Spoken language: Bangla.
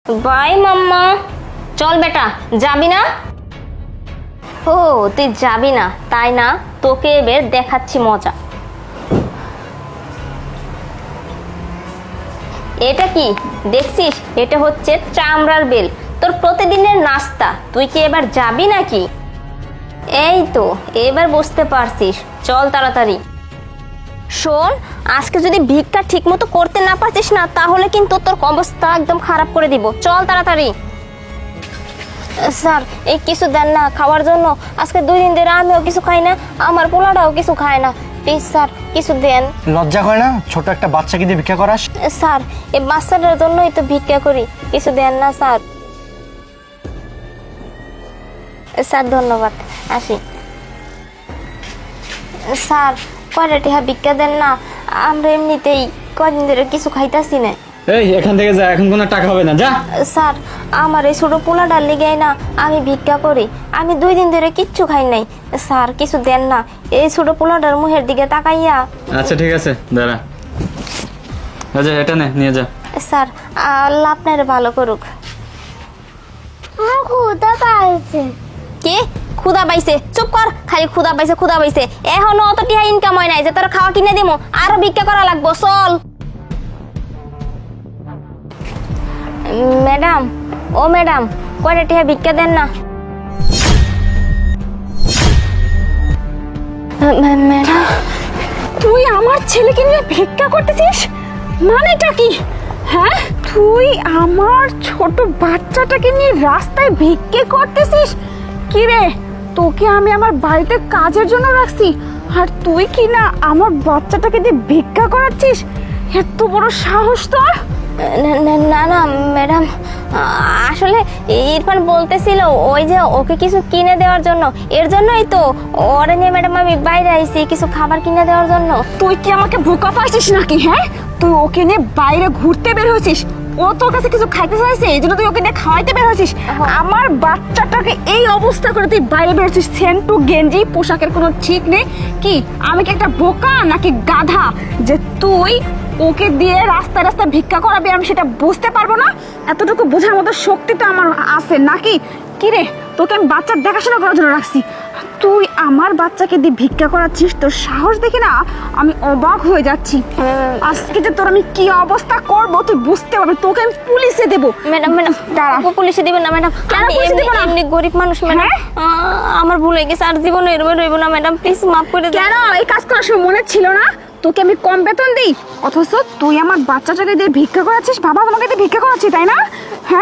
বাই মাম্মা। চল বেটা, যাবি না? ও তুই যাবি না তাই না, তোকে এবার দেখাচ্ছি মজা। এটা কি দেখছিস? এটা হচ্ছে চামড়ার বেল, তোর প্রতিদিনের নাস্তা। তুই কি এবার যাবি নাকি? এই তো এবার বুঝতে পারছিস, চল তাড়াতাড়ি। শোন, আজকে যদি ভিক্ষা ঠিক মতো করতে না পারছিস না, তাহলে কিন্তু তোর অবস্থা একদম খারাপ করে দিব। চল তাড়াতাড়ি। স্যার এই কিছু দেন না খাওয়ার জন্য, আজকে 2 দিন ধরে আমিও কিছু খাই না, আমার পোলাটাও কিছু খায় না। প্লিজ স্যার কিছু দেন। লজ্জা করে না ছোট একটা বাচ্চাকে দিয়ে ভিক্ষা করাস? স্যার এই বাচ্চাটার জন্যই তো ভিক্ষা করি, কিছু দেন না স্যার। স্যার ধন্যবাদ, আসি। স্যার কয়টা টিহা ভিক্ষা দেন না, আমরা এমনিতেই কদিন ধরে কিছু খাইতাছি না। এই এখান থেকে যা, এখন কোনো টাকা হবে না, যা। স্যার আমার এই ছোট পোলাটার লিগে না আমি ভিক্ষা করি, আমি 2 দিন ধরে কিচ্ছু খাই নাই। স্যার কিছু দেন না, এই ছোট পোলাটার মুখের দিকে তাকাইয়া। আচ্ছা ঠিক আছে, দাঁড়া। আচ্ছা এটা নিয়ে যা। স্যার আল্লাহ আপনার ভালো করুক। ক্ষুধা পাইছে। কে ক্ষুদা পাইছে? চুপ কর, খালি ক্ষুদা পাইছে ক্ষুদা পাইছে। এখনো অত টিহা ইনকাম হয় নাই যে তোর খাওয়া কিনে দিমু, আরো ভিক্ষা করা লাগবো। চল ম্যাডাম, ও ম্যাডাম কয়টা টিহা ভিক্ষা দেন না। ম্যাডাম তুই আমার ছেলেকে নিয়ে ভিক্ষা করতেছিস, মানেটা কি? হ্যাঁ, তুই আমার ছোট বাচ্চাটাকে নিয়ে রাস্তায় ভিক্ষে করতেছিস? কি রে, তোকে আমি আমার বাড়িতে কাজের জন্য রাখছি, আর তুই কি না আমার বাচ্চাটাকে দিয়ে ভিক্ষা করাচ্ছিস? এত বড় সাহস তোর! না না ম্যাডাম, আসলে ইরফান বলতেছিল ওই যে ওকে কিছু কিনে দেওয়ার জন্য, এর জন্যই তো ওরে নিয়ে ম্যাডাম আমি বাইরে আইছি কিছু খাবার কিনে দেওয়ার জন্য। তুই কি আমাকে বোকা পাইছিস নাকি? হ্যাঁ, তুই ওকে নিয়ে বাইরে ঘুরতে বের হয়েছিস, ও তোর কাছে কিছু খাইতে চাইছে এই জন্য তুই ওকে নিয়ে খাওয়াইতে বের হয়েছিস। আমার বাচ্চাটাকে এই অবস্থা করে তুই বাইরে বের হচ্ছিস, সেন্টু গেঞ্জি পোশাকের কোনো ঠিক নেই। কি আমি কি একটা বোকা নাকি গাধা যে তুই ওকে দিয়ে রাস্তায় রাস্তায় ভিক্ষা করাবি? আমি সেটা বুঝতে পারবো না? এতটুকু বোঝার মতো শক্তি তো আমার আছে নাকি? কি রে, তোকে আমি বাচ্চার দেখাশোনা করার জন্য রাখছি, তুই আমার বাচ্চাকে দিয়ে ভিক্ষা করাচ্ছিস? তোর সাহস দেখে না আমি অবাক হয়ে যাচ্ছি। আজকে যে তোর আমি কি অবস্থা করব তুই বুঝতে পারবি, তোকে আমি পুলিশে দেবো। ম্যাডাম ম্যাডাম দাঁড়া। পুলিশে দিবেন না ম্যাডাম, কেন আমি পুলিশে দিবেন না? এমনি গরিব মানুষ ম্যাডাম, আমার ভুল হয়ে গেছে, আর জীবনে এরকম রইব না ম্যাডাম, প্লিজ মাফ করে দেন। কেন এই কাজ করার সময় মনে ছিল না তোকে আমি কম বেতন দিই, অথচ তুই আমার বাচ্চাটাকে দিয়ে ভিক্ষা করাচ্ছিস? বাবা তোমাকে দিয়ে ভিক্ষা করাচ্ছি তাই না? হ্যাঁ,